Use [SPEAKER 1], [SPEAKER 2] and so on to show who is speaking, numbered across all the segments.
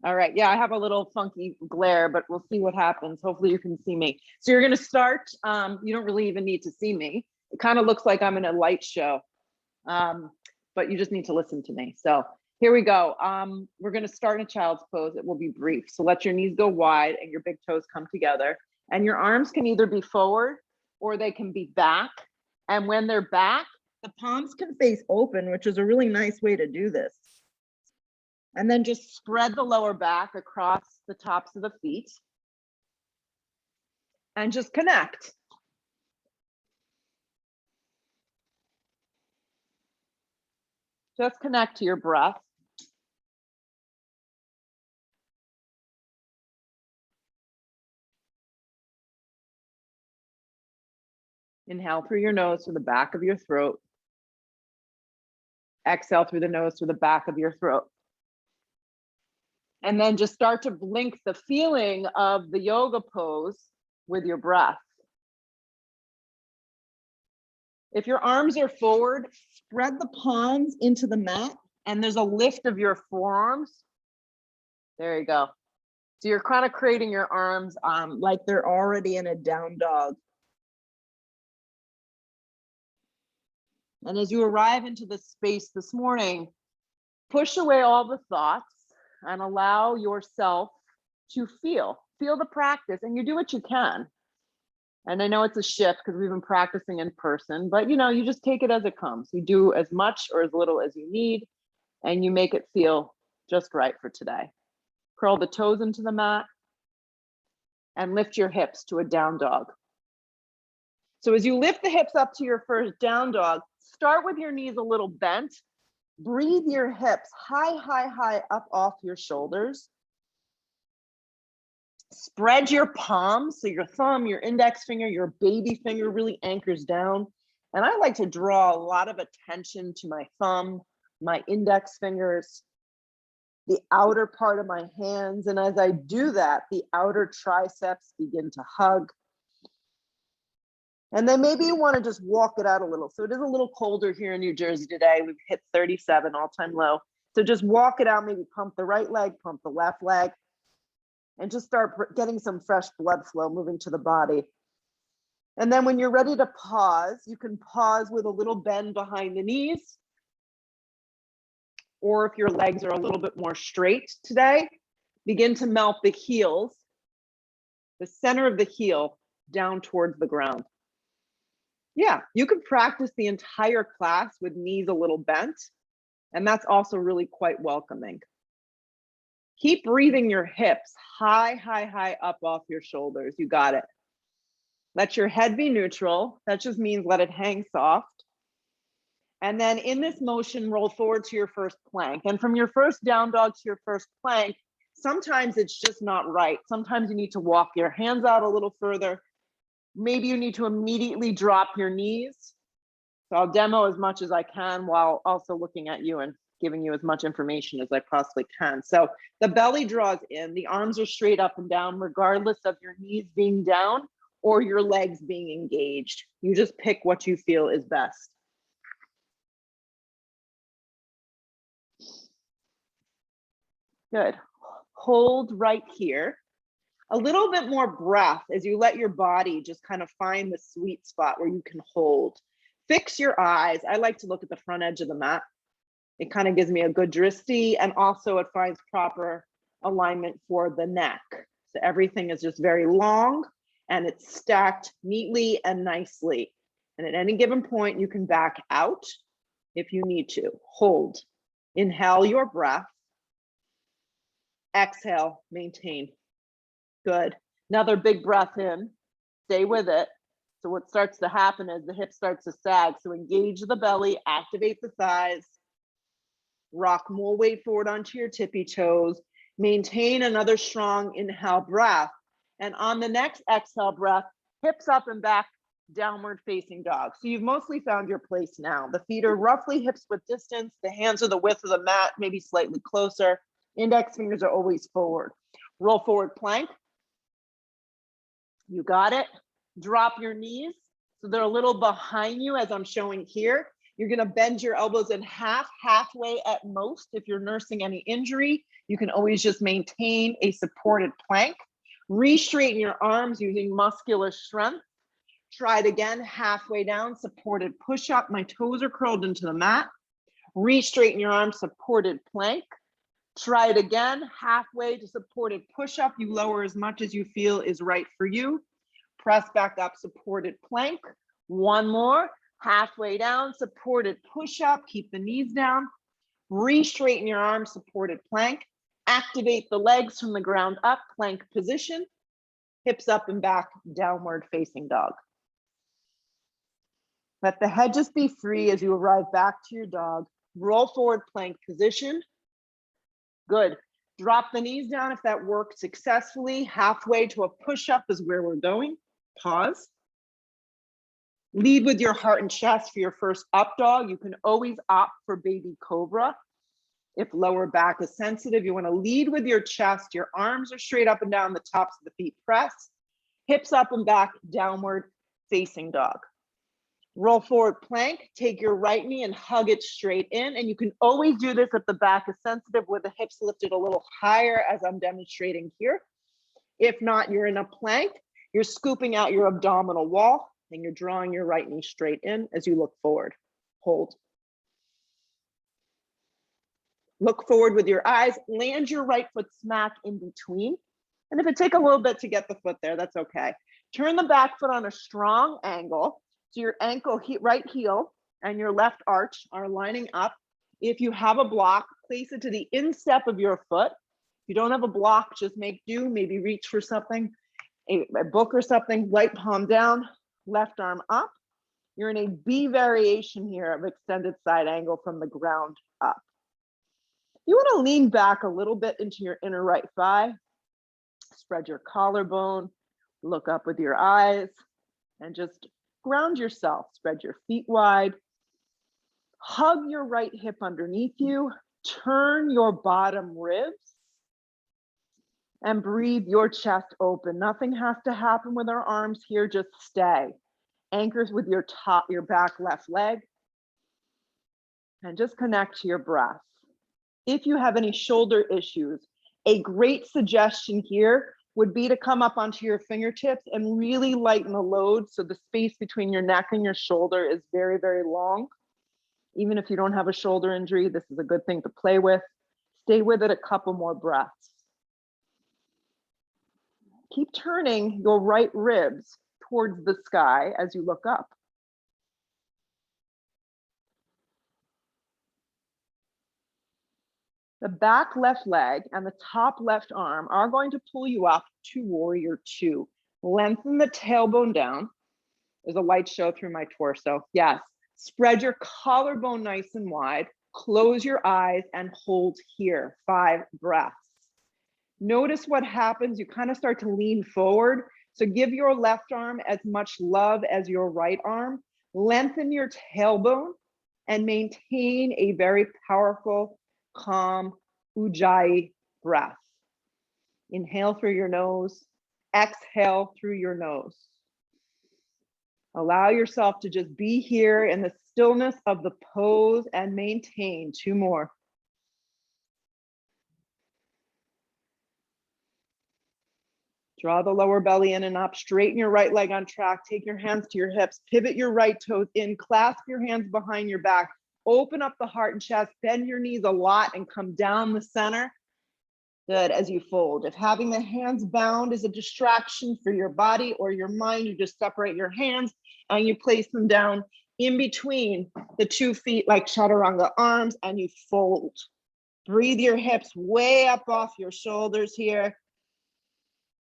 [SPEAKER 1] All right, yeah, I have a little funky glare, but we'll see what happens. Hopefully you can see me. So you're gonna start, you don't really even need to see me. It kind of looks like I'm in a light show, but you just need to listen to me. So here we go. We're gonna start in a child's pose. It will be brief. So let your knees go wide and your big toes come together. And your arms can either be forward or they can be back. And when they're back, the palms can face open, which is a really nice way to do this. And then just spread the lower back across the tops of the feet. And just connect. Just connect to your breath. Inhale through your nose to the back of your throat. Exhale through the nose to the back of your throat. And then just start to link the feeling of the yoga pose with your breath. If your arms are forward, spread the palms into the mat and there's a lift of your forearms. There you go. So you're kind of creating your arms like they're already in a down dog. And as you arrive into this space this morning, push away all the thoughts and allow yourself to feel the practice, and you do what you can. And I know it's a shift because we've been practicing in person, but you just take it as it comes. You do as much or as little as you need, and you make it feel just right for today. Curl the toes into the mat and lift your hips to a down dog. So as you lift the hips up to your first down dog, start with your knees a little bent. Breathe your hips high up off your shoulders. Spread your palms, so your thumb, your index finger, your baby finger really anchors down. And I like to draw a lot of attention to my thumb, my index fingers, the outer part of my hands. And as I do that, the outer triceps begin to hug. And then maybe you want to just walk it out a little. So it is a little colder here in New Jersey today. We've hit 37, all-time low. So just walk it out, maybe pump the right leg, pump the left leg, and just start getting some fresh blood flow moving to the body. And then when you're ready to pause, you can pause with a little bend behind the knees. Or if your legs are a little bit more straight today, begin to melt the heels, the center of the heel down towards the ground. Yeah, you could practice the entire class with knees a little bent, and that's also really quite welcoming. Keep breathing your hips high up off your shoulders. You got it. Let your head be neutral. That just means let it hang soft. And then in this motion, roll forward to your first plank. And from your first down dog to your first plank, sometimes it's just not right. Sometimes you need to walk your hands out a little further. Maybe you need to immediately drop your knees. So I'll demo as much as I can while also looking at you and giving you as much information as I possibly can. So the belly draws in, the arms are straight up and down, regardless of your knees being down or your legs being engaged. You just pick what you feel is best. Good. Hold right here. A little bit more breath as you let your body just kind of find the sweet spot where you can hold. Fix your eyes. I like to look at the front edge of the mat. It kind of gives me a good drishti, and also it finds proper alignment for the neck. So everything is just very long and it's stacked neatly and nicely. And at any given point, you can back out if you need to. Hold. Inhale your breath. Exhale, maintain. Good. Another big breath in. Stay with it. So what starts to happen is the hip starts to sag. So engage the belly, activate the thighs, rock more weight forward onto your tippy toes, maintain another strong inhale breath. And on the next exhale breath, hips up and back, downward facing dog. So you've mostly found your place now. The feet are roughly hips width distance. The hands are the width of the mat, maybe slightly closer. Index fingers are always forward. Roll forward plank. You got it. Drop your knees so they're a little behind you as I'm showing here. You're gonna bend your elbows in half, halfway at most. If you're nursing any injury, you can always just maintain a supported plank. Re-straighten your arms using muscular strength. Try it again, halfway down, supported push-up. My toes are curled into the mat. Re-straighten your arms, supported plank. Try it again, halfway to supported push-up. You lower as much as you feel is right for you. Press back up, supported plank. One more, halfway down, supported push-up. Keep the knees down. Re-straighten your arms, supported plank. Activate the legs from the ground up, plank position. Hips up and back, downward facing dog. Let the head just be free as you arrive back to your dog. Roll forward, plank position. Good. Drop the knees down if that worked successfully. Halfway to a push-up is where we're going. Pause. Lead with your heart and chest for your first up dog. You can always opt for baby cobra. If lower back is sensitive, you want to lead with your chest. Your arms are straight up and down, the tops of the feet press. Hips up and back, downward facing dog. Roll forward plank, take your right knee and hug it straight in. And you can always do this if the back is sensitive with the hips lifted a little higher as I'm demonstrating here. If not, you're in a plank, you're scooping out your abdominal wall and you're drawing your right knee straight in as you look forward. Hold. Look forward with your eyes, land your right foot smack in between. And if it takes a little bit to get the foot there, that's okay. Turn the back foot on a strong angle. So your ankle, right heel and your left arch are lining up. If you have a block, place it to the instep of your foot. If you don't have a block, just make do, maybe reach for something, a book or something, right palm down, left arm up. You're in a B variation here of extended side angle from the ground up. You want to lean back a little bit into your inner right thigh, spread your collarbone, look up with your eyes, and just ground yourself. Spread your feet wide. Hug your right hip underneath you. Turn your bottom ribs and breathe your chest open. Nothing has to happen with our arms here, just stay. Anchors with your back left leg, and just connect to your breath. If you have any shoulder issues, a great suggestion here would be to come up onto your fingertips and really lighten the load so the space between your neck and your shoulder is very, very long. Even if you don't have a shoulder injury, this is a good thing to play with. Stay with it a couple more breaths. Keep turning your right ribs towards the sky as you look up. The back left leg and the top left arm are going to pull you up to warrior two. Lengthen the tailbone down. There's a light show through my torso. Yes. Spread your collarbone nice and wide. Close your eyes and hold here. 5 breaths. Notice what happens. You kind of start to lean forward. So give your left arm as much love as your right arm. Lengthen your tailbone and maintain a very powerful, calm Ujjayi breath. Inhale through your nose, exhale through your nose. Allow yourself to just be here in the stillness of the pose and maintain 2 more. Draw the lower belly in and up, straighten your right leg on track, take your hands to your hips, pivot your right toes in, clasp your hands behind your back, open up the heart and chest, bend your knees a lot and come down the center. Good, as you fold. If having the hands bound is a distraction for your body or your mind, you just separate your hands and you place them down in between the 2 feet like chaturanga arms and you fold. Breathe your hips way up off your shoulders here,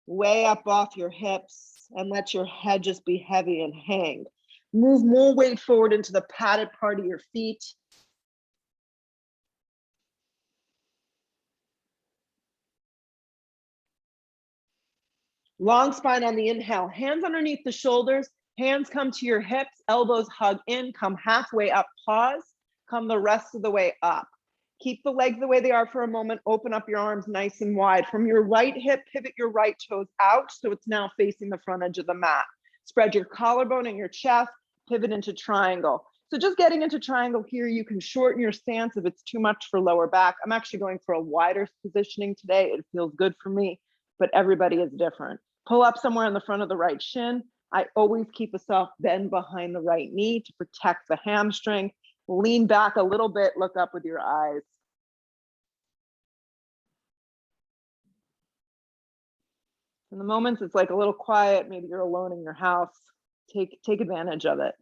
[SPEAKER 1] way up off your hips, and let your head just be heavy and hang. Move more weight forward into the padded part of your feet. Long spine on the inhale, hands underneath the shoulders, hands come to your hips, elbows hug in, come halfway up, pause, come the rest of the way up. Keep the legs the way they are for a moment, open up your arms nice and wide. From your right hip, pivot your right toes out so it's now facing the front edge of the mat. Spread your collarbone and your chest, pivot into triangle. So just getting into triangle here, you can shorten your stance if it's too much for lower back. I'm actually going for a wider positioning today. It feels good for me, but everybody is different. Pull up somewhere in the front of the right shin. I always keep a soft bend behind the right knee to protect the hamstring. Lean back a little bit, look up with your eyes. In the moments it's like a little quiet, maybe you're alone in your house, take advantage of it.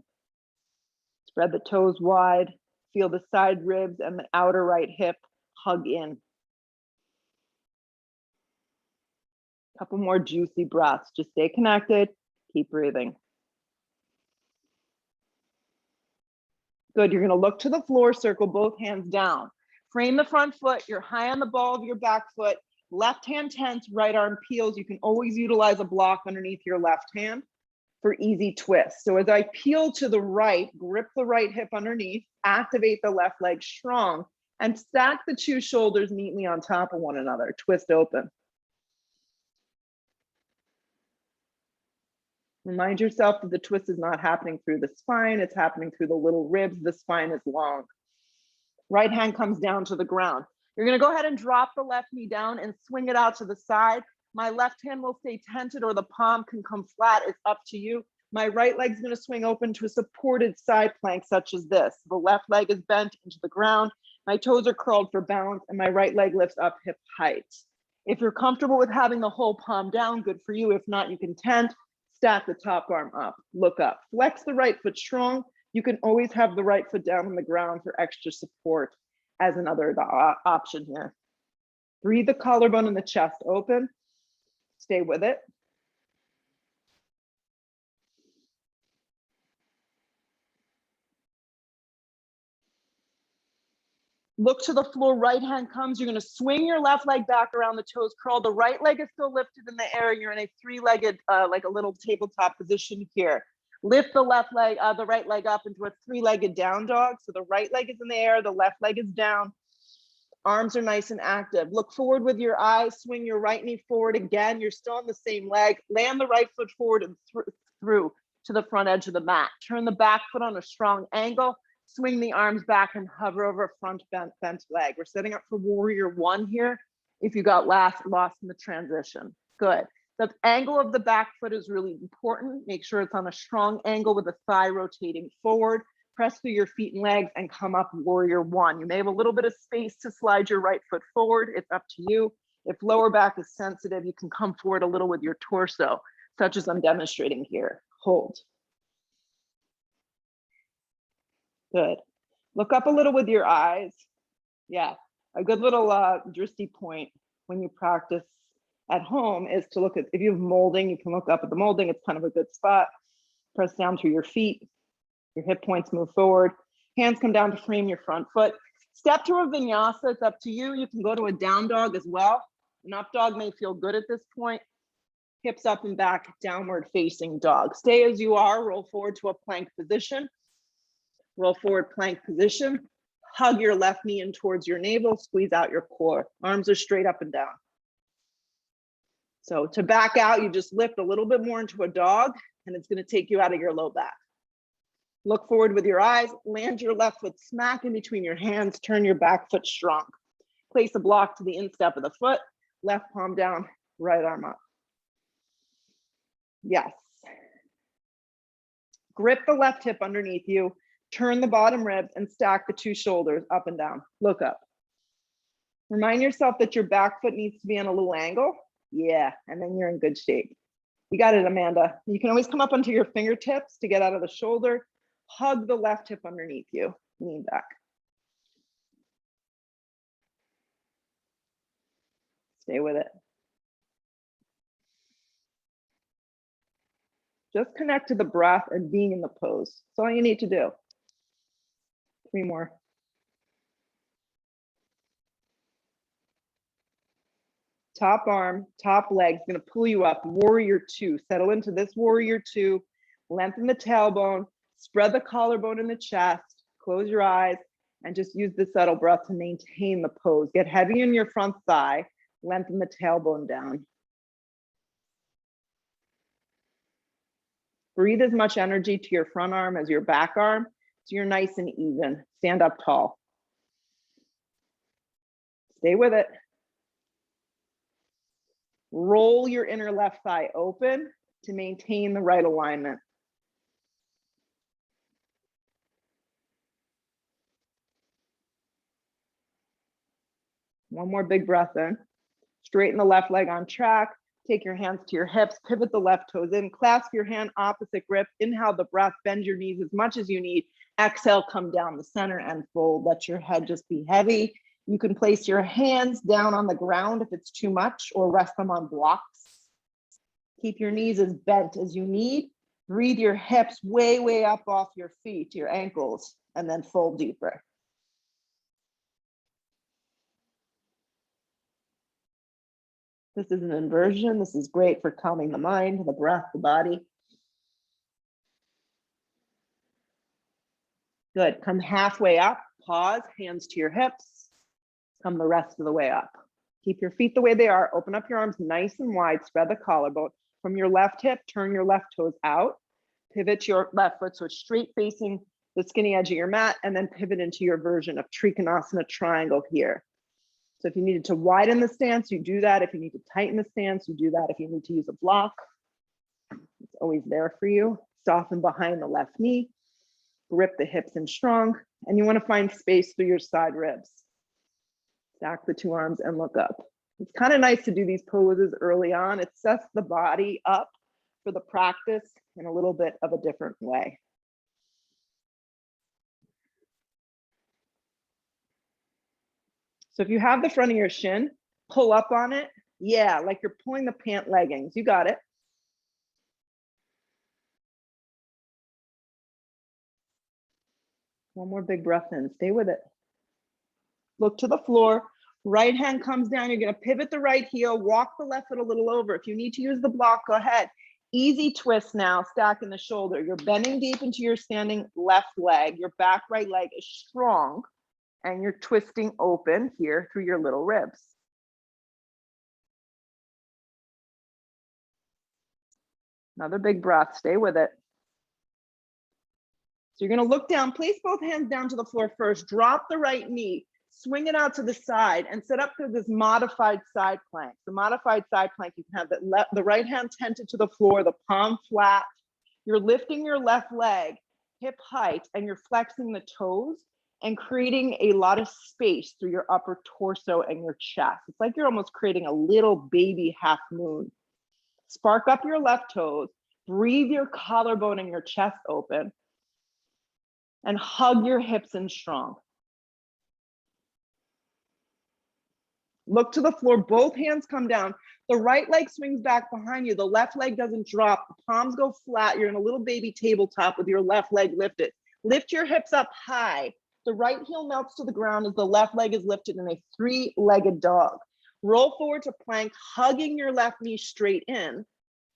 [SPEAKER 1] Spread the toes wide, feel the side ribs and the outer right hip hug in. Couple more juicy breaths, just stay connected, keep breathing. Good, you're gonna look to the floor, circle both hands down. Frame the front foot, you're high on the ball of your back foot, left hand tense, right arm peels. You can always utilize a block underneath your left hand for easy twist. So as I peel to the right, grip the right hip underneath, activate the left leg strong, and stack the two shoulders neatly on top of one another, twist open. Remind yourself that the twist is not happening through the spine, it's happening through the little ribs. The spine is long. Right hand comes down to the ground. You're gonna go ahead and drop the left knee down and swing it out to the side. My left hand will stay tented or the palm can come flat, it's up to you. My right leg's gonna swing open to a supported side plank such as this. The left leg is bent into the ground. My toes are curled for balance and my right leg lifts up hip height. If you're comfortable with having the whole palm down, good for you. If not, you can tent. Stack the top arm up, look up, flex the right foot strong. You can always have the right foot down on the ground for extra support as another option here. Breathe the collarbone and the chest open, stay with it. Look to the floor, right hand comes, you're gonna swing your left leg back around the toes curl. The right leg is still lifted in the air. You're in a three-legged, like a little tabletop position here. Lift the left leg, the right leg up into a three-legged down dog. So the right leg is in the air, the left leg is down. Arms are nice and active. Look forward with your eyes, swing your right knee forward again. You're still on the same leg. Land the right foot forward and through to the front edge of the mat. Turn the back foot on a strong angle. Swing the arms back and hover over front bent leg. We're setting up for warrior one here. If you got lost in the transition, good. The angle of the back foot is really important. Make sure it's on a strong angle with the thigh rotating forward. Press through your feet and legs and come up warrior one. You may have a little bit of space to slide your right foot forward. It's up to you. If lower back is sensitive, you can come forward a little with your torso, such as I'm demonstrating here. Hold. Good. Look up a little with your eyes. Yeah, a good little drishti point when you practice at home is to look at, if you have molding, you can look up at the molding. It's kind of a good spot. Press down through your feet. Your hip points move forward. Hands come down to frame your front foot. Step to a vinyasa, it's up to you. You can go to a down dog as well. An up dog may feel good at this point. Hips up and back, downward facing dog. Stay as you are, roll forward to a plank position. Roll forward plank position. Hug your left knee in towards your navel, squeeze out your core. Arms are straight up and down. So to back out, you just lift a little bit more into a dog and it's gonna take you out of your low back. Look forward with your eyes, land your left foot smack in between your hands, turn your back foot strong. Place a block to the instep of the foot, left palm down, right arm up. Yes. Grip the left hip underneath you, turn the bottom ribs and stack the two shoulders up and down. Look up. Remind yourself that your back foot needs to be on a little angle. Yeah, and then you're in good shape. You got it, Amanda. You can always come up onto your fingertips to get out of the shoulder. Hug the left hip underneath you. Lean back. Stay with it. Just connect to the breath and being in the pose. That's all you need to do. 3 more. Top arm, top leg is going to pull you up. Warrior two. Settle into this warrior two. Lengthen the tailbone. Spread the collarbone in the chest. Close your eyes and just use the subtle breath to maintain the pose. Get heavy in your front thigh. Lengthen the tailbone down. Breathe as much energy to your front arm as your back arm So you're nice and even. Stand up tall. Stay with it. Roll your inner left thigh open to maintain the right alignment. One more big breath in. Straighten the left leg on track. Take your hands to your hips, pivot the left toes in, clasp your hand, opposite grip. Inhale the breath, bend your knees as much as you need. Exhale, come down the center and fold. Let your head just be heavy. You can place your hands down on the ground if it's too much, or rest them on blocks. Keep your knees as bent as you need. Breathe your hips way, way up off your feet, your ankles, and then fold deeper. This is an inversion. This is great for calming the mind, the breath, the body. Good. Come halfway up, pause, hands to your hips. Come the rest of the way up. Keep your feet the way they are. Open up your arms nice and wide. Spread the collarbone. From your left hip, turn your left toes out. Pivot your left foot so it's straight facing the skinny edge of your mat, and then pivot into your version of Trikonasana Triangle here. So if you needed to widen the stance, you do that. If you need to tighten the stance, you do that. If you need to use a block, it's always there for you. Soften behind the left knee. Grip the hips in strong, and you want to find space through your side ribs. Stack the two arms and look up. It's kind of nice to do these poses early on. It sets the body up for the practice in a little bit of a different way. So if you have the front of your shin, pull up on it. Yeah, like you're pulling the pant leggings. You got it. One more big breath in. Stay with it. Look to the floor. Right hand comes down. You're going to pivot the right heel. Walk the left foot a little over. If you need to use the block, go ahead. Easy twist now, stacking the shoulder. You're bending deep into your standing left leg. Your back right leg is strong, and you're twisting open here through your little ribs. Another big breath. Stay with it. So you're going to look down, place both hands down to the floor first, drop the right knee, swing it out to the side, and set up to this modified side plank. The modified side plank, you can have the right hand tented to the floor, the palm flat. You're lifting your left leg hip height, and you're flexing the toes and creating a lot of space through your upper torso and your chest. It's like you're almost creating a little baby half moon. Spark up your left toes, breathe your collarbone and your chest open, and hug your hips in strong. Look to the floor, both hands come down. The right leg swings back behind you. The left leg doesn't drop. The palms go flat. You're in a little baby tabletop with your left leg lifted. Lift your hips up high. The right heel melts to the ground as the left leg is lifted in a three-legged dog. Roll forward to plank, hugging your left knee straight in,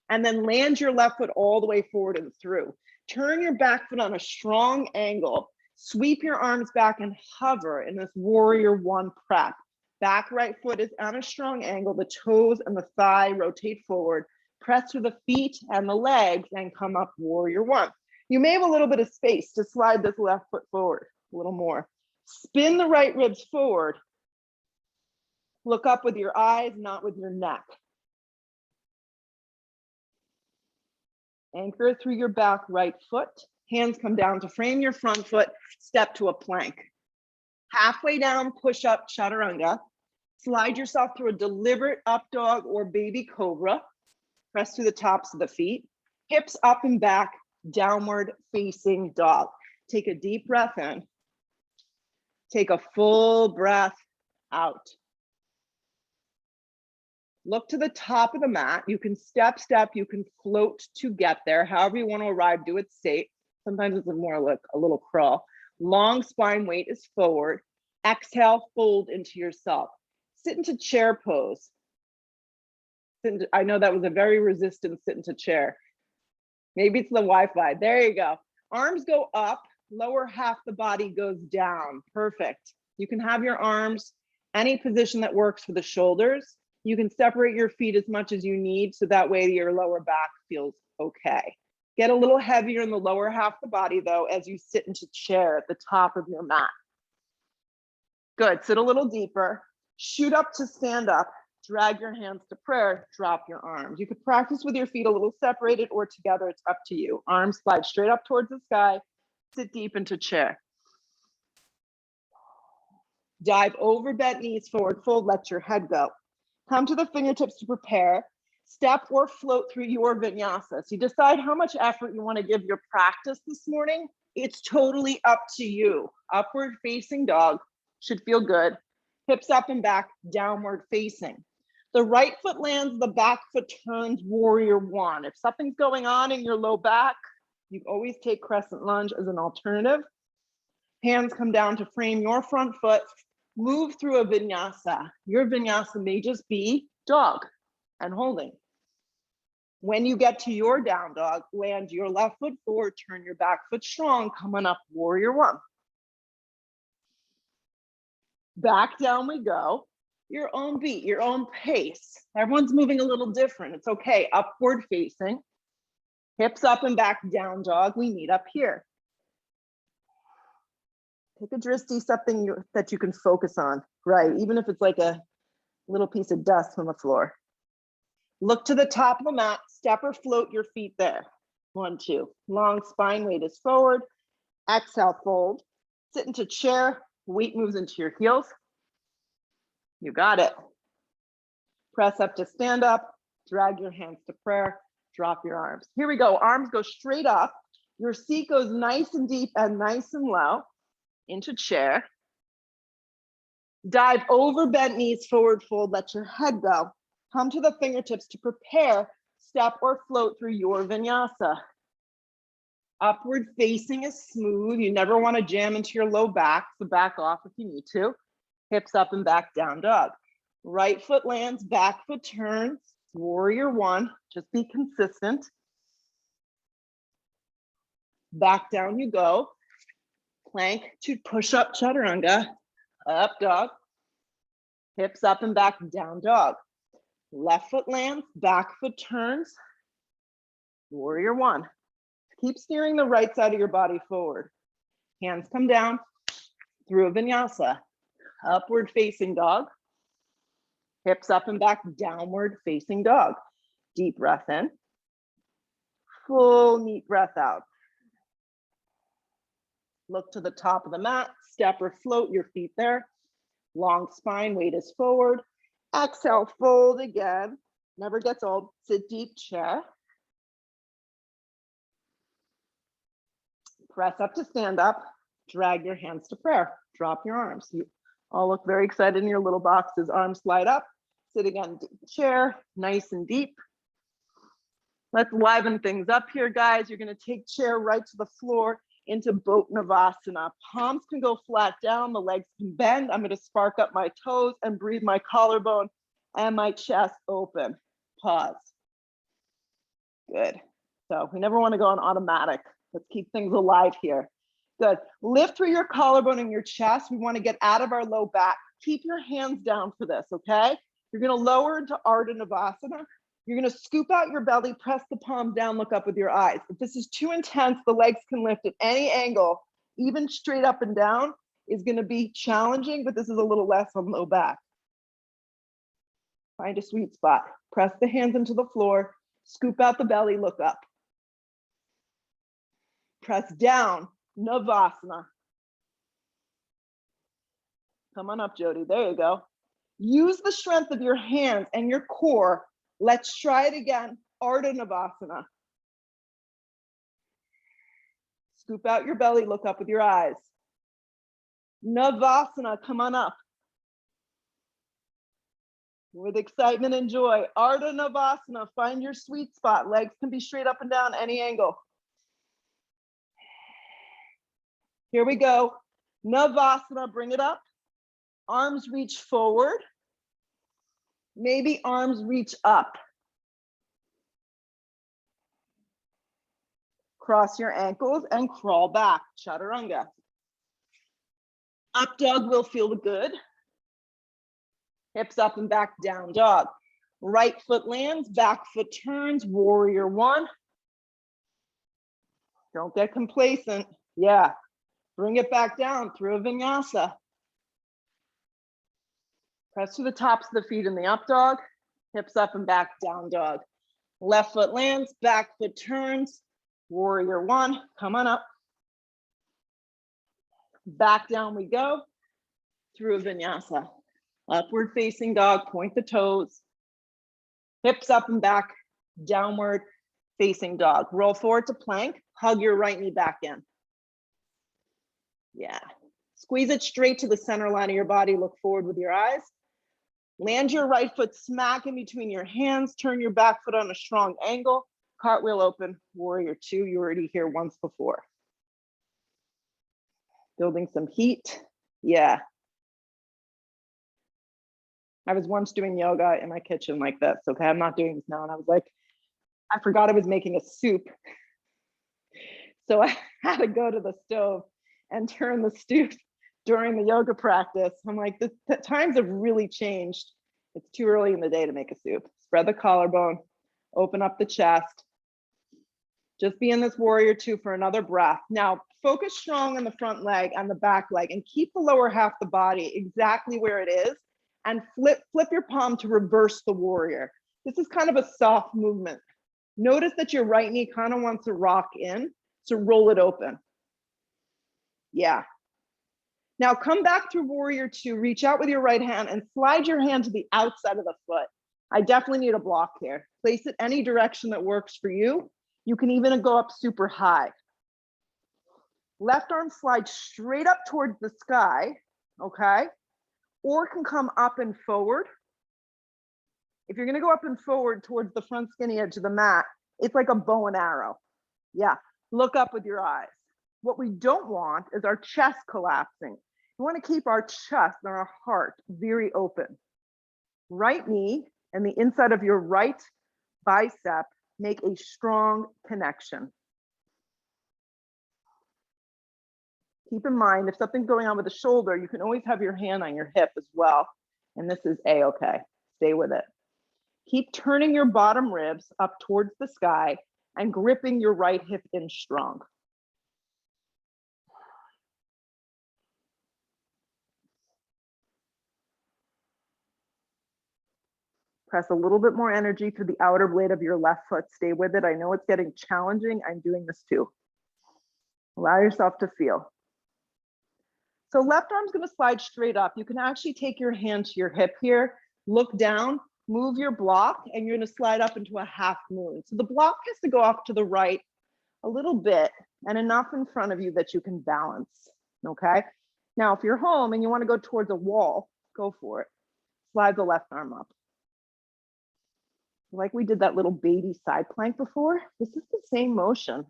[SPEAKER 1] and then land your left foot all the way forward and through. Turn your back foot on a strong angle. Sweep your arms back and hover in this warrior one prep. Back right foot is on a strong angle. The toes and the thigh rotate forward. Press through the feet and the legs and come up warrior one. You may have a little bit of space to slide this left foot forward a little more. Spin the right ribs forward. Look up with your eyes, not with your neck. Anchor through your back right foot. Hands come down to frame your front foot. Step to a plank. Halfway down, push up, chaturanga. Slide yourself through a deliberate up dog or baby cobra. Press through the tops of the feet. Hips up and back, downward facing dog. Take a deep breath in. Take a full breath out. Look to the top of the mat. You can step, you can float to get there. However you want to arrive, do it safe. Sometimes it's more like a little crawl. Long spine weight is forward. Exhale, fold into yourself. Sit into chair pose. I know that was a very resistant sit into chair. Maybe it's the Wi-Fi. There you go. Arms go up, lower half the body goes down. Perfect. You can have your arms any position that works for the shoulders. You can separate your feet as much as you need so that way your lower back feels okay. Get a little heavier in the lower half of the body though, as you sit into chair at the top of your mat. Good, sit a little deeper. Shoot up to stand up. Drag your hands to prayer, drop your arms. You could practice with your feet a little separated or together, it's up to you. Arms slide straight up towards the sky, sit deep into chair. Dive over, bent knees, forward fold, let your head go. Come to the fingertips to prepare. Step or float through your vinyasa. So you decide how much effort you want to give your practice this morning. It's totally up to you. Upward facing dog should feel good. Hips up and back, downward facing. The right foot lands, the back foot turns, warrior one. If something's going on in your low back, you always take crescent lunge as an alternative. Hands come down to frame your front foot. Move through a vinyasa. Your vinyasa may just be dog and holding. When you get to your down dog, land your left foot forward, turn your back foot strong, coming up warrior one. Back down we go. Your own beat, your own pace. Everyone's moving a little different. It's okay. Upward facing. Hips up and back, down dog. We meet up here. Take a drishti, something that you can focus on, right? Even if it's like a little piece of dust on the floor. Look to the top of the mat, step or float your feet there. 1, 2. Long spine, weight is forward. Exhale, fold. Sit into chair, weight moves into your heels. You got it. Press up to stand up, drag your hands to prayer, drop your arms. Here we go, arms go straight up. Your seat goes nice and deep and nice and low into chair. Dive over, bent knees, forward fold, let your head go. Come to the fingertips to prepare, step or float through your vinyasa. Upward facing is smooth. You never want to jam into your low back, so back off if you need to. Hips up and back, down dog. Right foot lands, back foot turns, warrior one. Just be consistent. Back down you go. Plank to push up chaturanga. Up dog. Hips up and back, down dog. Left foot lands, back foot turns. Warrior one. Keep steering the right side of your body forward. Hands come down through a vinyasa. Upward facing dog. Hips up and back, downward facing dog. Deep breath in. Full neat breath out. Look to the top of the mat, step or float your feet there. Long spine, weight is forward. Exhale, fold again. Never gets old. Sit deep, chair. Press up to stand up. Drag your hands to prayer. Drop your arms. You all look very excited in your little boxes. Arms slide up. Sit again, chair, nice and deep. Let's liven things up here, guys. You're going to take chair right to the floor into boat Navasana. Palms can go flat down, the legs can bend. I'm going to spark up my toes and breathe my collarbone and my chest open. Pause. Good. So we never want to go on automatic. Let's keep things alive here. Good. Lift through your collarbone and your chest. We want to get out of our low back. Keep your hands down for this, okay? You're going to lower into Arda Navasana. You're going to scoop out your belly, press the palms down, look up with your eyes. If this is too intense, the legs can lift at any angle, even straight up and down is going to be challenging, but this is a little less on low back. Find a sweet spot. Press the hands into the floor, scoop out the belly, look up. Press down, Navasana. Come on up, Jody. There you go. Use the strength of your hands and your core. Let's try it again. Arda Navasana. Scoop out your belly, look up with your eyes. Navasana, come on up. With excitement and joy. Arda Navasana, find your sweet spot. Legs can be straight up and down, any angle. Here we go. Navasana, bring it up. Arms reach forward. Maybe arms reach up. Cross your ankles and crawl back, chaturanga. Up dog will feel good. Hips up and back, down dog. Right foot lands, back foot turns, warrior one. Don't get complacent. Yeah. Bring it back down through a vinyasa. Press through the tops of the feet in the up dog, hips up and back, down dog. Left foot lands, back foot turns. Warrior one, come on up. Back down we go through a vinyasa. Upward facing dog, point the toes. Hips up and back, downward facing dog. Roll forward to plank, hug your right knee back in. Yeah. Squeeze it straight to the center line of your body. Look forward with your eyes. Land your right foot smack in between your hands. Turn your back foot on a strong angle. Cartwheel open, warrior two. You were already here once before. Building some heat. Yeah. I was once doing yoga in my kitchen like this. Okay, I'm not doing this now. And I was like, I forgot I was making a soup. So I had to go to the stove and turn the stew during the yoga practice. I'm like, the times have really changed. It's too early in the day to make a soup. Spread the collarbone, open up the chest. Just be in this warrior two for another breath. Now, focus strong on the front leg and the back leg and keep the lower half of the body exactly where it is and flip your palm to reverse the warrior. This is kind of a soft movement. Notice that your right knee kind of wants to rock in, so roll it open. Yeah. Now come back through warrior two, reach out with your right hand and slide your hand to the outside of the foot. I definitely need a block here. Place it any direction that works for you. You can even go up super high. Left arm slide straight up towards the sky, okay? Or can come up and forward. If you're gonna go up and forward towards the front skinny edge of the mat, it's like a bow and arrow. Yeah, look up with your eyes. What we don't want is our chest collapsing. We want to keep our chest and our heart very open. Right knee and the inside of your right bicep make a strong connection. Keep in mind, if something's going on with the shoulder, you can always have your hand on your hip as well. And this is A-okay. Stay with it. Keep turning your bottom ribs up towards the sky and gripping your right hip in strong. Press a little bit more energy through the outer blade of your left foot. Stay with it. I know it's getting challenging. I'm doing this too. Allow yourself to feel. So left arm's going to slide straight up. You can actually take your hand to your hip here, look down, move your block, and you're going to slide up into a half moon. So the block has to go off to the right a little bit and enough in front of you that you can balance. Okay. Now, if you're home and you want to go towards a wall, go for it. Slide the left arm up. Like we did that little baby side plank before, this is the same motion.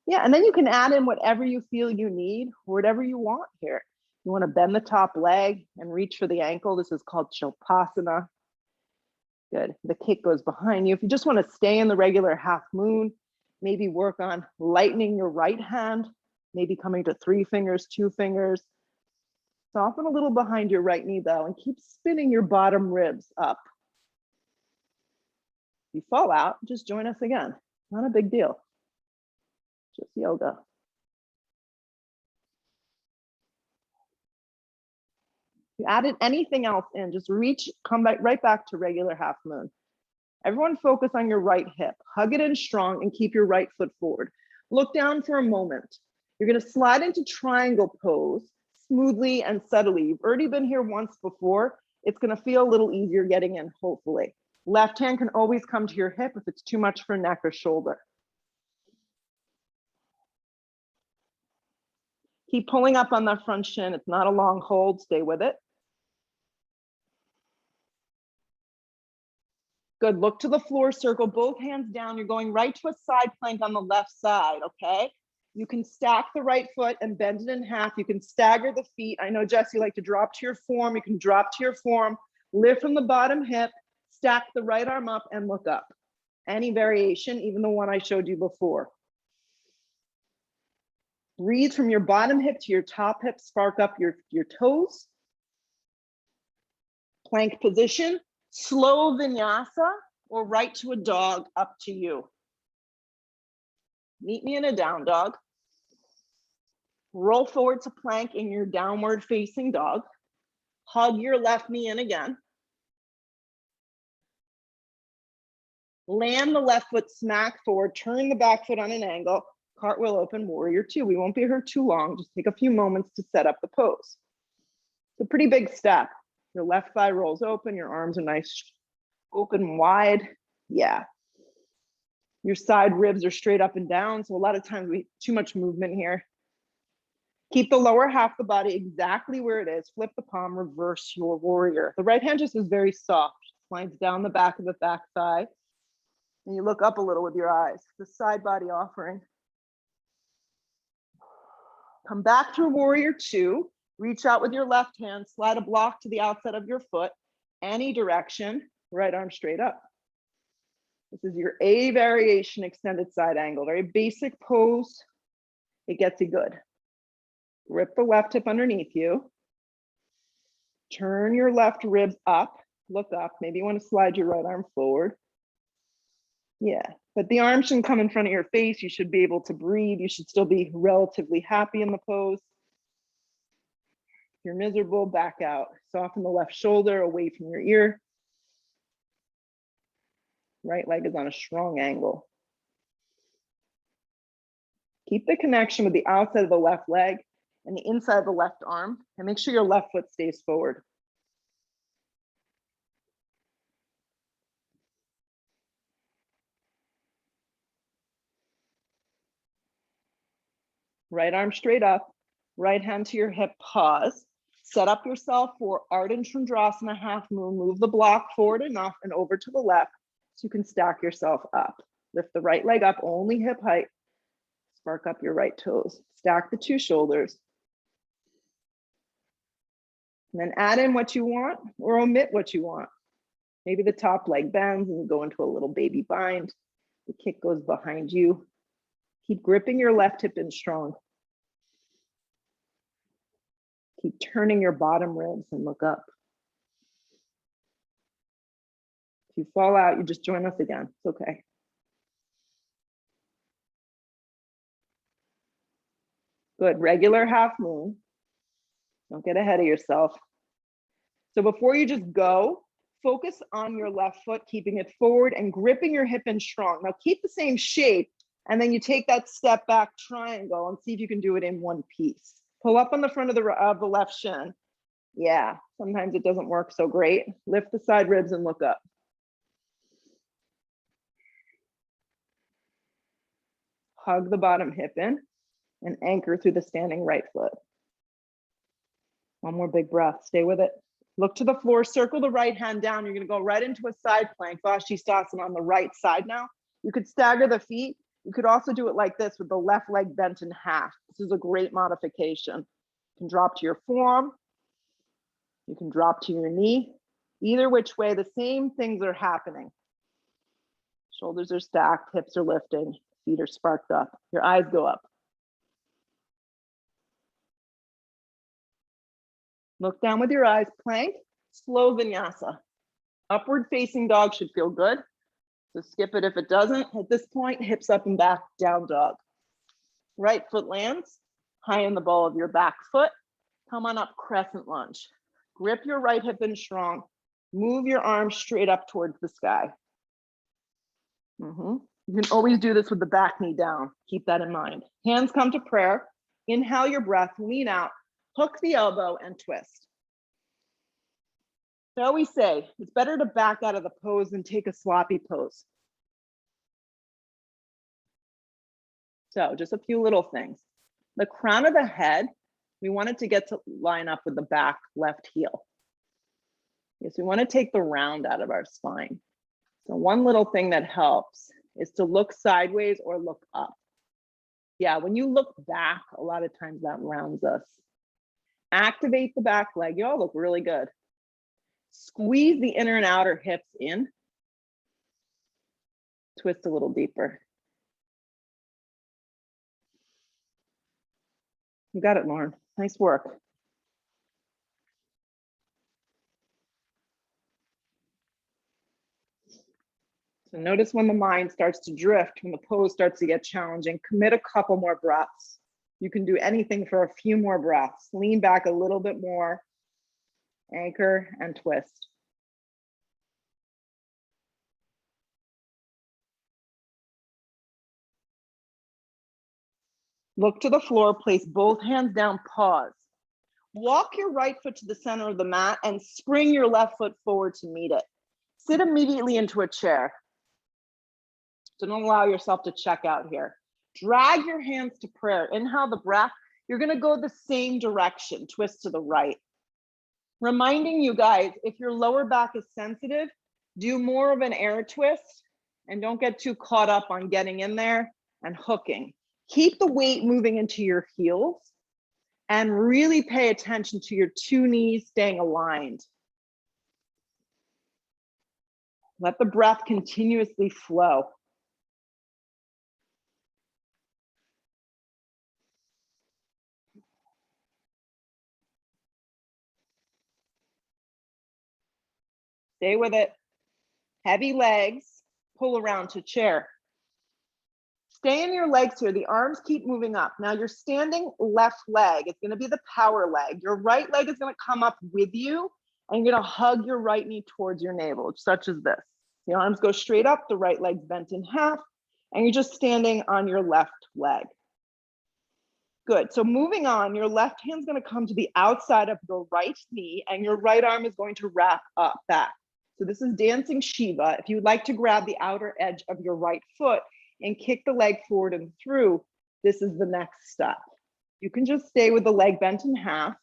[SPEAKER 1] Yeah, and then you can add in whatever you feel you need, whatever you want here. You want to bend the top leg and reach for the ankle. This is called Chopasana. Good. The kick goes behind you. If you just want to stay in the regular half moon, maybe work on lightening your right hand, maybe coming to 3 fingers, 2 fingers. Soften a little behind your right knee though, and keep spinning your bottom ribs up. If you fall out, just join us again. Not a big deal. Just yoga. If you added anything else in, just reach, come back right back to regular half moon. Everyone focus on your right hip. Hug it in strong and keep your right foot forward. Look down for a moment. You're going to slide into triangle pose smoothly and subtly. You've already been here once before. It's going to feel a little easier getting in, hopefully. Left hand can always come to your hip if it's too much for neck or shoulder. Keep pulling up on that front shin. It's not a long hold. Stay with it. Good. Look to the floor, circle both hands down. You're going right to a side plank on the left side, okay? You can stack the right foot and bend it in half. You can stagger the feet. I know, Jess, you like to drop to your form. You can drop to your form, lift from the bottom hip, stack the right arm up and look up. Any variation, even the one I showed you before. Breathe from your bottom hip to your top hip, spark up your toes. Plank position, slow vinyasa, or right to a dog, up to you. Meet me in a down dog. Roll forward to plank in your downward facing dog. Hug your left knee in again. Land the left foot smack forward, turn the back foot on an angle, cartwheel open, warrior two. We won't be here too long, just take a few moments to set up the pose. It's a pretty big step. Your left thigh rolls open, your arms are nice, open and wide. Yeah. Your side ribs are straight up and down, so a lot of times we too much movement here. Keep the lower half of the body exactly where it is. Flip the palm, reverse your warrior. The right hand just is very soft, slides down the back of the back thigh. And you look up a little with your eyes, the side body offering. Come back to warrior two. Reach out with your left hand, slide a block to the outside of your foot, any direction, right arm straight up. This is your A variation extended side angle, very basic pose. It gets you good. Grip the left hip underneath you. Turn your left ribs up, look up. Maybe you want to slide your right arm forward. Yeah, but the arm shouldn't come in front of your face. You should be able to breathe. You should still be relatively happy in the pose. If you're miserable, back out. Soften the left shoulder away from your ear. Right leg is on a strong angle. Keep the connection with the outside of the left leg and the inside of the left arm, and make sure your left foot stays forward. Right arm straight up, right hand to your hip, pause. Set up yourself for Arda Navasana half moon. Move the block forward enough and over to the left so you can stack yourself up. Lift the right leg up, only hip height. Spark up your right toes. Stack the two shoulders. And then add in what you want or omit what you want. Maybe the top leg bends and you go into a little baby bind. The kick goes behind you. Keep gripping your left hip in strong. Keep turning your bottom ribs and look up. If you fall out, you just join us again. It's okay. Good, regular half moon. Don't get ahead of yourself. So before you just go, focus on your left foot, keeping it forward and gripping your hip in strong. Now keep the same shape, and then you take that step back triangle and see if you can do it in one piece. Pull up on the front of the left shin. Yeah, sometimes it doesn't work so great. Lift the side ribs and look up. Hug the bottom hip in and anchor through the standing right foot. One more big breath, stay with it. Look to the floor, circle the right hand down. You're gonna go right into a side plank, Shavasana on the right side now. You could stagger the feet. You could also do it like this with the left leg bent in half. This is a great modification. You can drop to your forearm. You can drop to your knee. Either which way, the same things are happening. Shoulders are stacked, hips are lifting, feet are sparked up. Your eyes go up. Look down with your eyes, plank, slow vinyasa. Upward facing dog should feel good. So skip it if it doesn't. At this point, hips up and back, down dog. Right foot lands, high in the ball of your back foot. Come on up, crescent lunge. Grip your right hip in strong. Move your arms straight up towards the sky. You can always do this with the back knee down. Keep that in mind. Hands come to prayer. Inhale your breath, lean out, hook the elbow and twist. So I always say, it's better to back out of the pose than take a sloppy pose. So just a few little things. The crown of the head, we want it to get to line up with the back left heel. Yes, we want to take the round out of our spine. So one little thing that helps is to look sideways or look up. Yeah, when you look back, a lot of times that rounds us. Activate the back leg. You all look really good. Squeeze the inner and outer hips in. Twist a little deeper. You got it, Lauren. Nice work. So notice when the mind starts to drift, when the pose starts to get challenging, commit a couple more breaths. You can do anything for a few more breaths. Lean back a little bit more, anchor and twist. Look to the floor, place both hands down, pause. Walk your right foot to the center of the mat and spring your left foot forward to meet it. Sit immediately into a chair. So don't allow yourself to check out here. Drag your hands to prayer. Inhale the breath. You're gonna go the same direction, twist to the right. Reminding you guys, if your lower back is sensitive, do more of an air twist and don't get too caught up on getting in there and hooking. Keep the weight moving into your heels and really pay attention to your two knees staying aligned. Let the breath continuously flow. Stay with it. Heavy legs, pull around to chair. Stay in your legs here. The arms keep moving up. Now your standing left leg is going to be the power leg. Your right leg is going to come up with you and you're going to hug your right knee towards your navel, such as this. The arms go straight up, the right leg's bent in half, and you're just standing on your left leg. Good. So moving on, your left hand's going to come to the outside of your right knee and your right arm is going to wrap up back. So this is dancing Shiva. If you would like to grab the outer edge of your right foot and kick the leg forward and through, this is the next step. You can just stay with the leg bent in half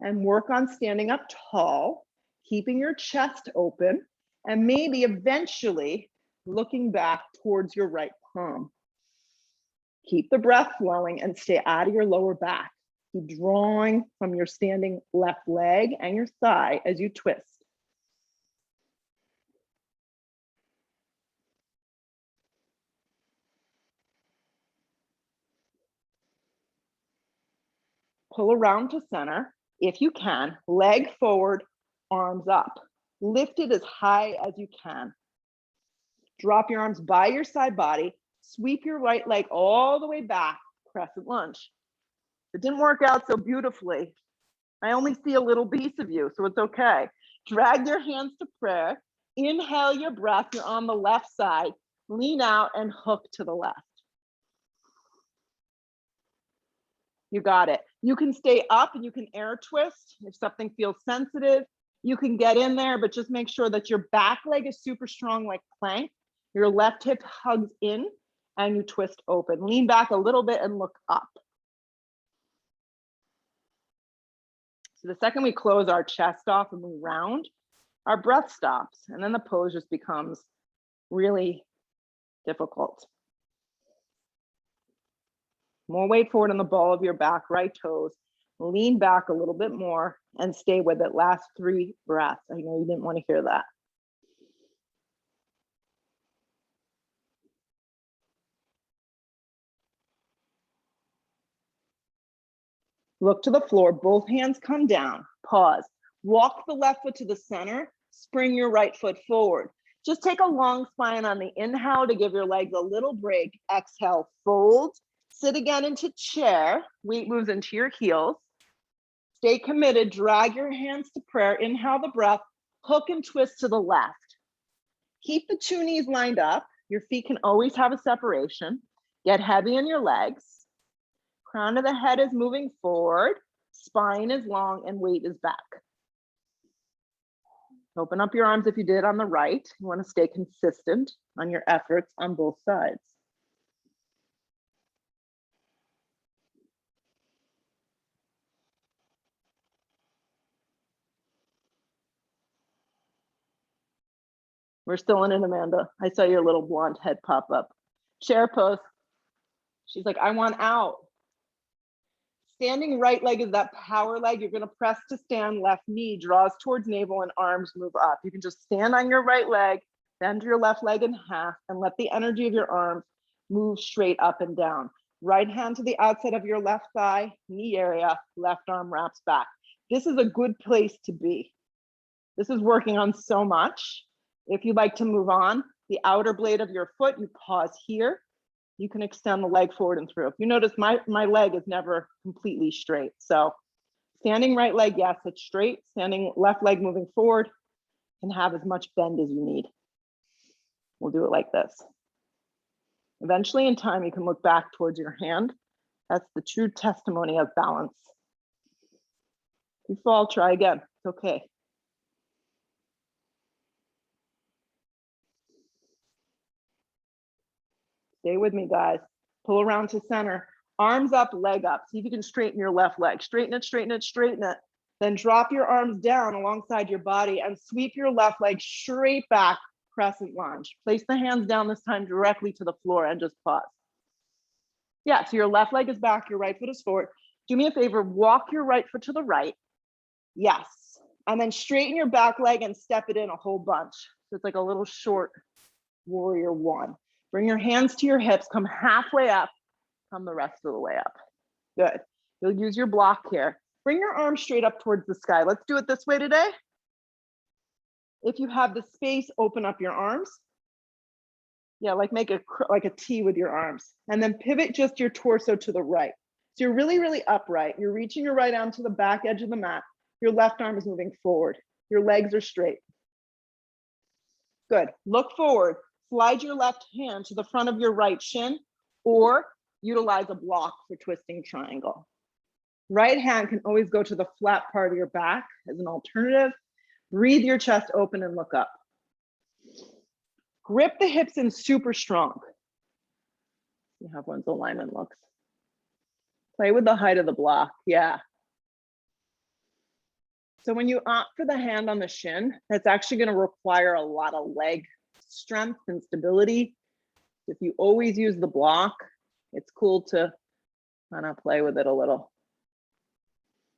[SPEAKER 1] and work on standing up tall, keeping your chest open, and maybe eventually looking back towards your right palm. Keep the breath flowing and stay out of your lower back. Keep drawing from your standing left leg and your thigh as you twist. Pull around to center. If you can, leg forward, arms up. Lift it as high as you can. Drop your arms by your side body. Sweep your right leg all the way back, crescent lunge. It didn't work out so beautifully. I only see a little piece of you, so it's okay. Drag your hands to prayer. Inhale your breath. You're on the left side. Lean out and hook to the left. You got it. You can stay up and you can air twist. If something feels sensitive, you can get in there, but just make sure that your back leg is super strong like plank. Your left hip hugs in and you twist open. Lean back a little bit and look up. So the second we close our chest off and we round, our breath stops and then the pose just becomes really difficult. More weight forward on the ball of your back, right toes. Lean back a little bit more and stay with it. Last 3 breaths. I know you didn't want to hear that. Look to the floor, both hands come down, pause. Walk the left foot to the center, spring your right foot forward. Just take a long spine on the inhale to give your legs a little break. Exhale, fold. Sit again into chair. Weight moves into your heels. Stay committed. Drag your hands to prayer. Inhale the breath. Hook and twist to the left. Keep the 2 knees lined up. Your feet can always have a separation. Get heavy in your legs. Crown of the head is moving forward. Spine is long and weight is back. Open up your arms if you did on the right. You want to stay consistent on your efforts on both sides. We're still in it, Amanda. I saw your little blonde head pop up. Chair pose. She's like, I want out. Standing right leg is that power leg. You're gonna press to stand, left knee draws towards navel and arms move up. You can just stand on your right leg, bend your left leg in half and let the energy of your arms move straight up and down. Right hand to the outside of your left thigh, knee area, left arm wraps back. This is a good place to be. This is working on so much. If you'd like to move on, the outer blade of your foot, you pause here. You can extend the leg forward and through. If you notice, my leg is never completely straight. So standing right leg, yes, it's straight. Standing left leg moving forward, can have as much bend as you need. We'll do it like this. Eventually in time, you can look back towards your hand. That's the true testimony of balance. If you fall, try again. It's okay. Stay with me, guys. Pull around to center. Arms up, leg up. See if you can straighten your left leg. Straighten it, straighten it, straighten it. Then drop your arms down alongside your body and sweep your left leg straight back, crescent lunge. Place the hands down this time directly to the floor and just pause. Yeah, so your left leg is back, your right foot is forward. Do me a favor, walk your right foot to the right. Yes. And then straighten your back leg and step it in a whole bunch. So it's like a little short warrior one. Bring your hands to your hips, come halfway up, come the rest of the way up. Good. You'll use your block here. Bring your arms straight up towards the sky. Let's do it this way today. If you have the space, open up your arms. Yeah, like make a T with your arms. And then pivot just your torso to the right. So you're really, really upright. You're reaching your right arm to the back edge of the mat. Your left arm is moving forward. Your legs are straight. Good. Look forward. Slide your left hand to the front of your right shin or utilize a block for twisting triangle. Right hand can always go to the flat part of your back as an alternative. Breathe your chest open and look up. Grip the hips in super strong. See how one's alignment looks. Play with the height of the block. Yeah. So when you opt for the hand on the shin, that's actually going to require a lot of leg strength and stability. If you always use the block, it's cool to kind of play with it a little.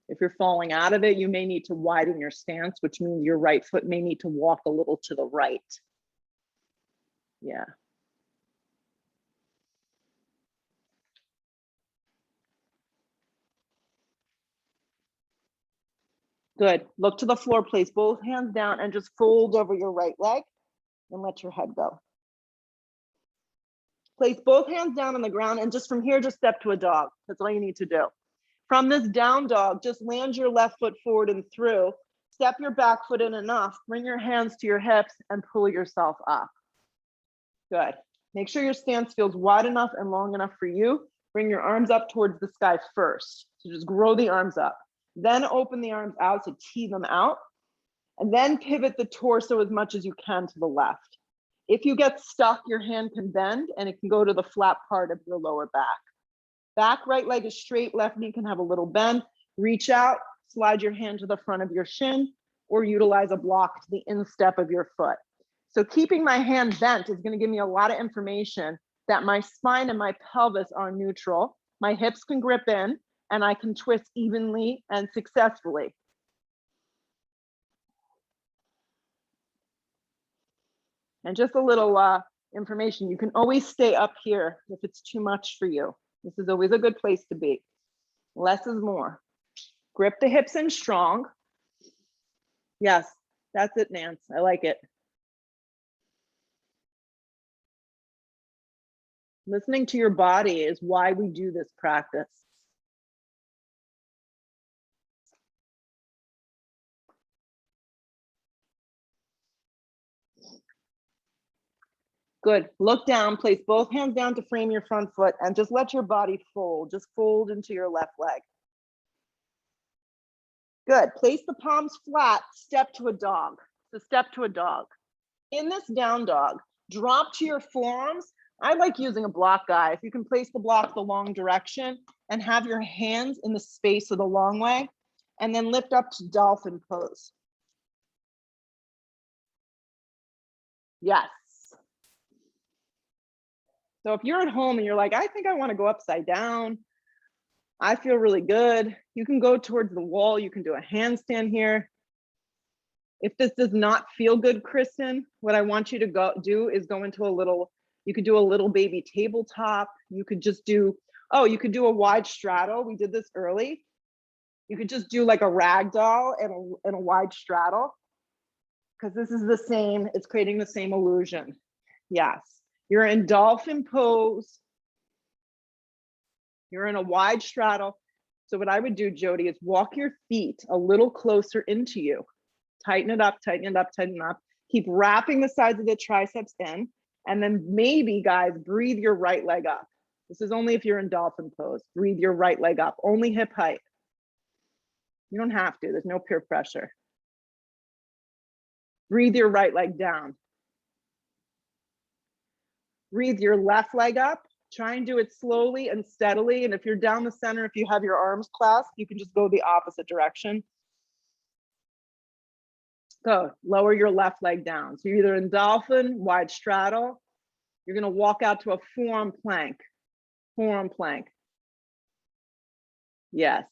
[SPEAKER 1] If you're falling out of it, you may need to widen your stance, which means your right foot may need to walk a little to the right. Yeah. Good. Look to the floor, place both hands down and just fold over your right leg and let your head go. Place both hands down on the ground and just from here, just step to a dog. That's all you need to do. From this down dog, just land your left foot forward and through. Step your back foot in enough. Bring your hands to your hips and pull yourself up. Good. Make sure your stance feels wide enough and long enough for you. Bring your arms up towards the sky first. So just grow the arms up. Then open the arms out to tee them out. And then pivot the torso as much as you can to the left. If you get stuck, your hand can bend and it can go to the flat part of your lower back. Back right leg is straight, left knee can have a little bend. Reach out, slide your hand to the front of your shin, or utilize a block to the instep of your foot. So keeping my hand bent is going to give me a lot of information that my spine and my pelvis are neutral. My hips can grip in and I can twist evenly and successfully. And just a little information, you can always stay up here if it's too much for you. This is always a good place to be. Less is more. Grip the hips in strong. Yes, that's it, Nance. I like it. Listening to your body is why we do this practice. Good. Look down, place both hands down to frame your front foot and just let your body fold. Just fold into your left leg. Good. Place the palms flat, step to a dog. So step to a dog. In this down dog, drop to your forearms. I like using a block, guy. If you can place the block the long direction and have your hands in the space of the long way, and then lift up to dolphin pose. Yes. So if you're at home and you're like, I think I want to go upside down, I feel really good, you can go towards the wall. You can do a handstand here. If this does not feel good, Kristen, what I want you to do is go into a little, you could do a little baby tabletop. You could just do, oh, you could do a wide straddle. We did this early. You could just do like a rag doll and a wide straddle, because this is the same, it's creating the same illusion. Yes. You're in dolphin pose. You're in a wide straddle. So what I would do, Jody, is walk your feet a little closer into you. Tighten it up, tighten it up, tighten it up. Keep wrapping the sides of the triceps in. And then maybe, guys, breathe your right leg up. This is only if you're in dolphin pose. Breathe your right leg up, only hip height. You don't have to, there's no peer pressure. Breathe your right leg down. Breathe your left leg up. Try and do it slowly and steadily. And if you're down the center, if you have your arms clasped, you can just go the opposite direction. Go, lower your left leg down. So you're either in dolphin, wide straddle. You're gonna walk out to a forearm plank. Forearm plank. Yes.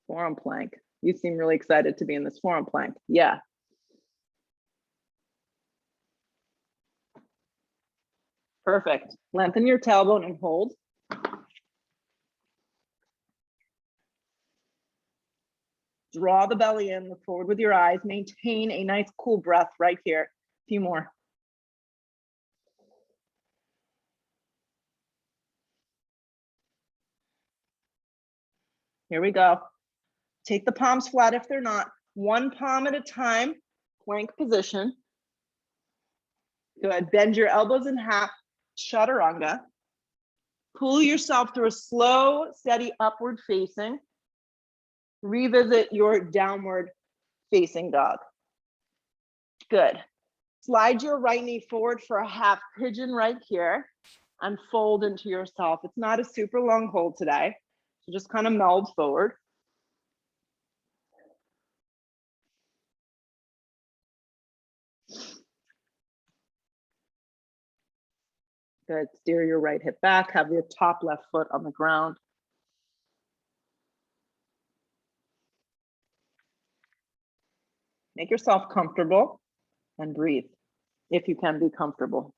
[SPEAKER 1] Forearm plank. You seem really excited to be in this forearm plank. Yeah. Perfect. Lengthen your tailbone and hold. Draw the belly in, look forward with your eyes. Maintain a nice cool breath right here. A few more. Here we go. Take the palms flat if they're not. One palm at a time, plank position. Good. Bend your elbows in half, chaturanga. Pull yourself through a slow, steady upward facing. Revisit your downward facing dog. Good. Slide your right knee forward for a half pigeon right here and fold into yourself. It's not a super long hold today, so just kind of meld forward. Good. Steer your right hip back. Have your top left foot on the ground. Make yourself comfortable and breathe if you can be comfortable-ish.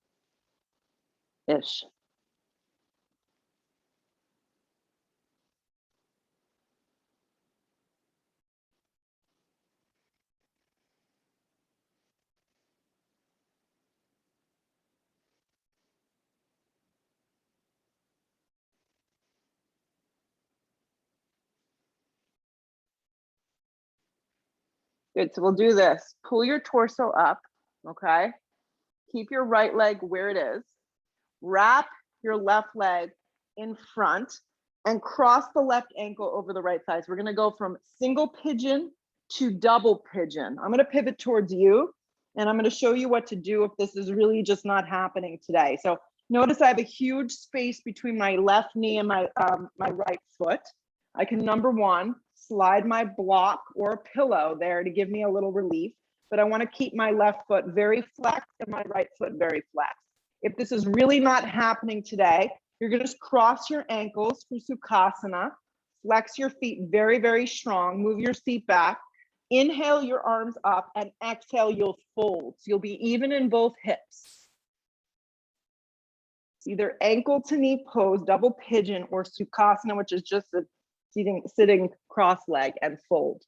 [SPEAKER 1] Good, so we'll do this. Pull your torso up, okay? Keep your right leg where it is. Wrap your left leg in front and cross the left ankle over the right side. So we're gonna go from single pigeon to double pigeon. I'm gonna pivot towards you and I'm gonna show you what to do if this is really just not happening today. So notice I have a huge space between my left knee and my right foot. I can, number one, slide my block or a pillow there to give me a little relief, but I wanna keep my left foot very flexed and my right foot very flexed. If this is really not happening today, you're gonna just cross your ankles for Sukhasana, flex your feet very, very strong, move your seat back, inhale your arms up, and exhale, you'll fold. So you'll be even in both hips. Either ankle to knee pose, double pigeon, or Sukhasana, which is just a sitting cross leg and fold.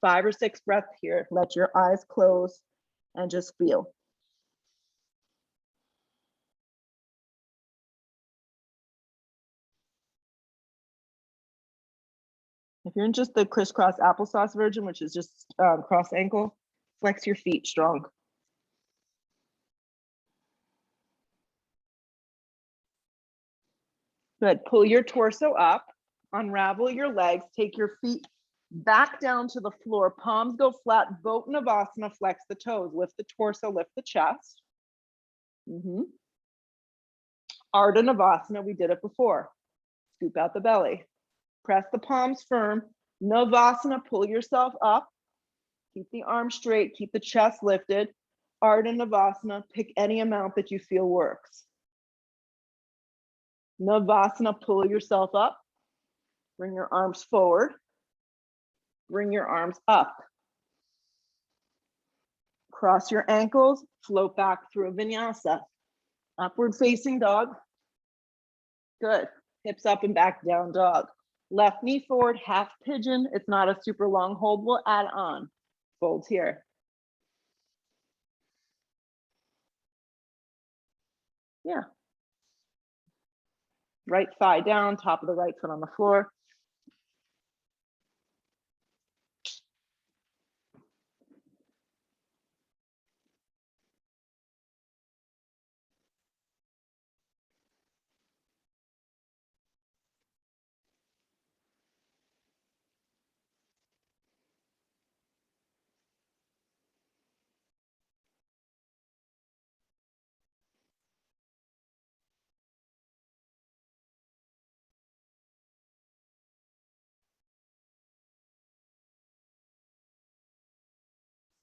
[SPEAKER 1] 5 or 6 breaths here. Let your eyes close and just feel. If you're in just the crisscross applesauce version, which is just cross ankle, flex your feet strong. Good. Pull your torso up, unravel your legs, take your feet back down to the floor, palms go flat, boat Navasana, flex the toes, lift the torso, lift the chest. Arda Navasana, we did it before. Scoop out the belly. Press the palms firm. Navasana, pull yourself up. Keep the arms straight, keep the chest lifted. Arda Navasana, pick any amount that you feel works. Navasana, pull yourself up. Bring your arms forward. Bring your arms up. Cross your ankles, float back through a vinyasa. Upward facing dog. Good. Hips up and back, down dog. Left knee forward, half pigeon. It's not a super long hold. We'll add on. Folds here. Yeah. Right thigh down, top of the right foot on the floor.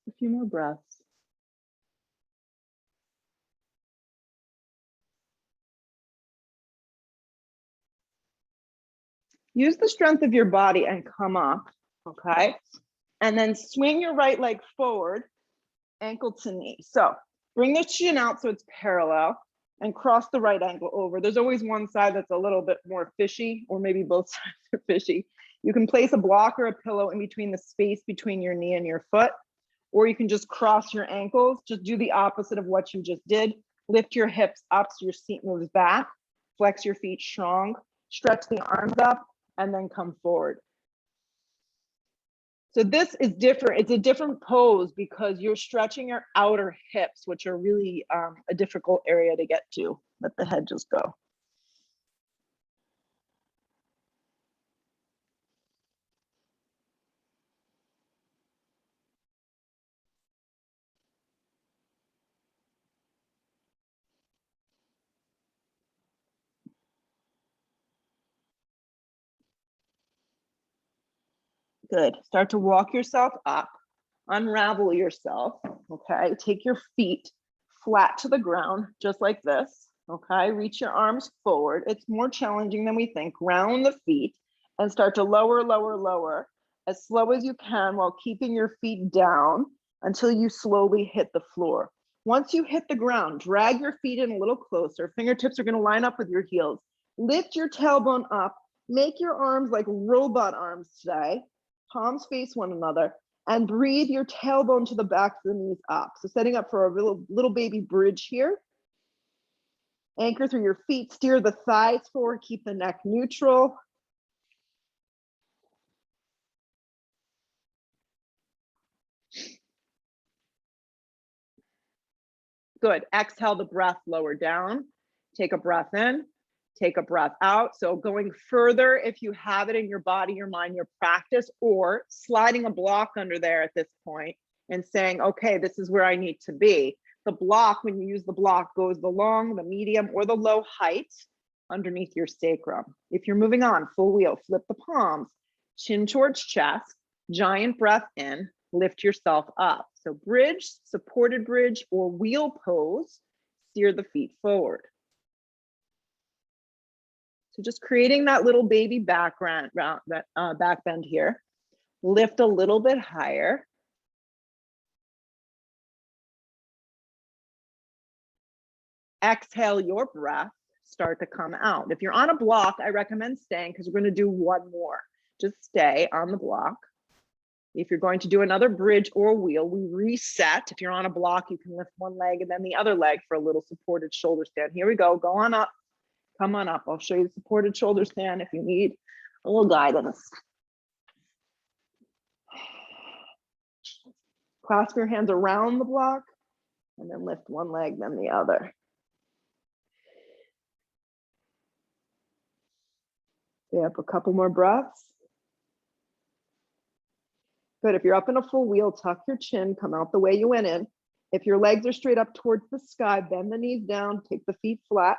[SPEAKER 1] A few more breaths. Use the strength of your body and come up, okay? And then swing your right leg forward, ankle to knee. So bring the shin out so it's parallel and cross the right ankle over. There's always one side that's a little bit more fishy, or maybe both sides are fishy. You can place a block or a pillow in between the space between your knee and your foot, or you can just cross your ankles. Just do the opposite of what you just did. Lift your hips up so your seat moves back. Flex your feet strong. Stretch the arms up and then come forward. So this is different. It's a different pose because you're stretching your outer hips, which are really a difficult area to get to. Let the head just go. Good. Start to walk yourself up. Unravel yourself, okay? Take your feet flat to the ground, just like this, okay? Reach your arms forward. It's more challenging than we think. Round the feet and start to lower, lower, lower as slow as you can while keeping your feet down until you slowly hit the floor. Once you hit the ground, drag your feet in a little closer. Fingertips are gonna line up with your heels. Lift your tailbone up. Make your arms like robot arms today. Palms face one another. And breathe your tailbone to the back of the knees up. So setting up for a little baby bridge here. Anchor through your feet, steer the thighs forward, keep the neck neutral. Good, exhale the breath lower down. Take a breath in, take a breath out. So going further, if you have it in your body, your mind, your practice, or sliding a block under there at this point and saying, okay, this is where I need to be. The block, when you use the block, goes the long, the medium, or the low height underneath your sacrum. If you're moving on, full wheel, flip the palms, chin towards chest, giant breath in, lift yourself up. So bridge, supported bridge, or wheel pose, steer the feet forward. So just creating that little baby background, back bend here. Lift a little bit higher. Exhale your breath, start to come out. If you're on a block, I recommend staying because we're going to do one more. Just stay on the block. If you're going to do another bridge or wheel, we reset. If you're on a block, you can lift one leg and then the other leg for a little supported shoulder stand. Here we go. Go on up. Come on up. I'll show you the supported shoulder stand if you need a little guidance. Clasp your hands around the block and then lift one leg, then the other. Stay up a couple more breaths. Good. If you're up in a full wheel, tuck your chin, come out the way you went in. If your legs are straight up towards the sky, bend the knees down, take the feet flat,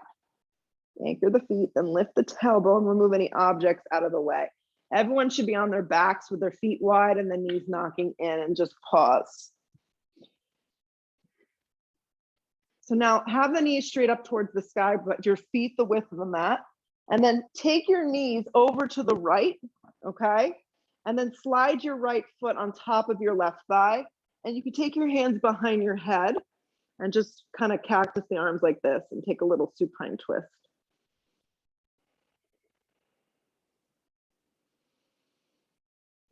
[SPEAKER 1] anchor the feet, then lift the tailbone, remove any objects out of the way. Everyone should be on their backs with their feet wide and the knees knocking in, and just pause. So now have the knees straight up towards the sky, but your feet the width of the mat. And then take your knees over to the right, okay? And then slide your right foot on top of your left thigh. And you can take your hands behind your head and just kind of cactus the arms like this and take a little supine twist.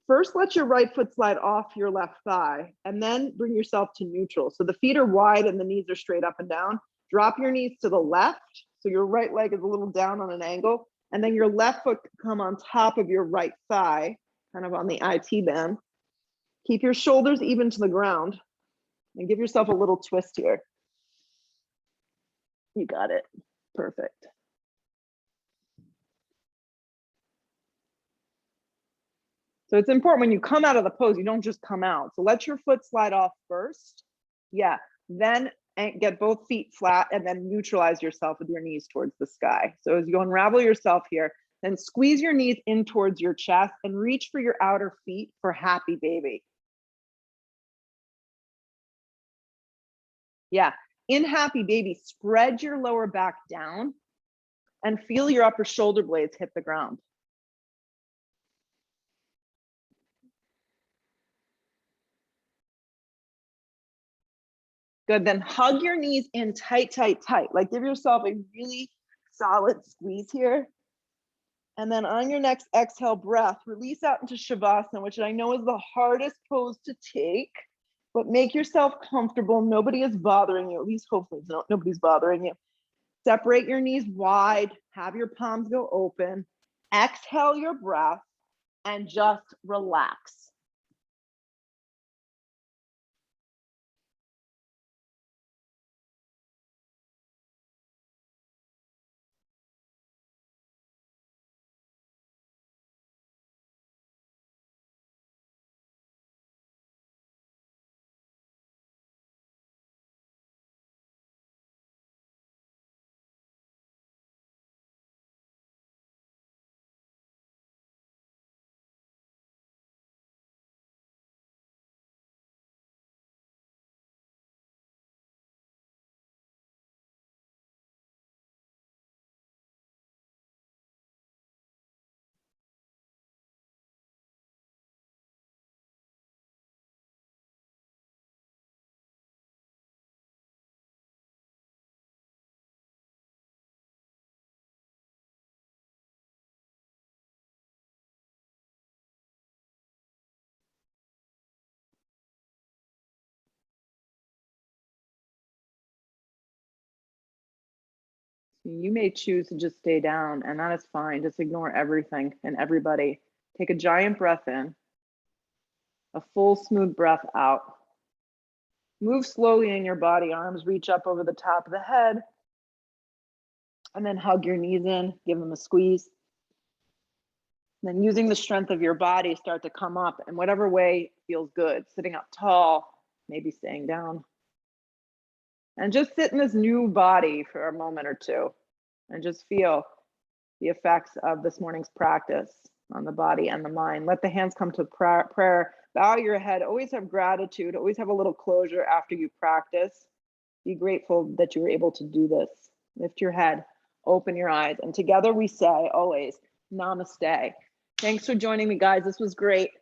[SPEAKER 1] First, let your right foot slide off your left thigh and then bring yourself to neutral. So the feet are wide and the knees are straight up and down. Drop your knees to the left. So your right leg is a little down on an angle. And then your left foot come on top of your right thigh, kind of on the IT band. Keep your shoulders even to the ground and give yourself a little twist here. You got it. Perfect. So it's important when you come out of the pose, you don't just come out. So let your foot slide off first. Yeah, then get both feet flat and then neutralize yourself with your knees towards the sky. So as you unravel yourself here, then squeeze your knees in towards your chest and reach for your outer feet for happy baby. Yeah, in happy baby, spread your lower back down and feel your upper shoulder blades hit the ground. Good, then hug your knees in tight, tight, tight. Like give yourself a really solid squeeze here. And then on your next exhale breath, release out into Shavasana, which I know is the hardest pose to take, but make yourself comfortable. Nobody is bothering you, at least hopefully nobody's bothering you. Separate your knees wide, have your palms go open, exhale your breath, and just relax. You may choose to just stay down, and that is fine. Just ignore everything and everybody. Take a giant breath in, a full smooth breath out. Move slowly in your body, arms reach up over the top of the head, and then hug your knees in, give them a squeeze. And then using the strength of your body, start to come up in whatever way feels good. Sitting up tall, maybe staying down. And just sit in this new body for a moment or two and just feel the effects of this morning's practice on the body and the mind. Let the hands come to prayer. Bow your head. Always have gratitude. Always have a little closure after you practice. Be grateful that you were able to do this. Lift your head, open your eyes, and together we say always, namaste. Thanks for joining me, guys. This was great.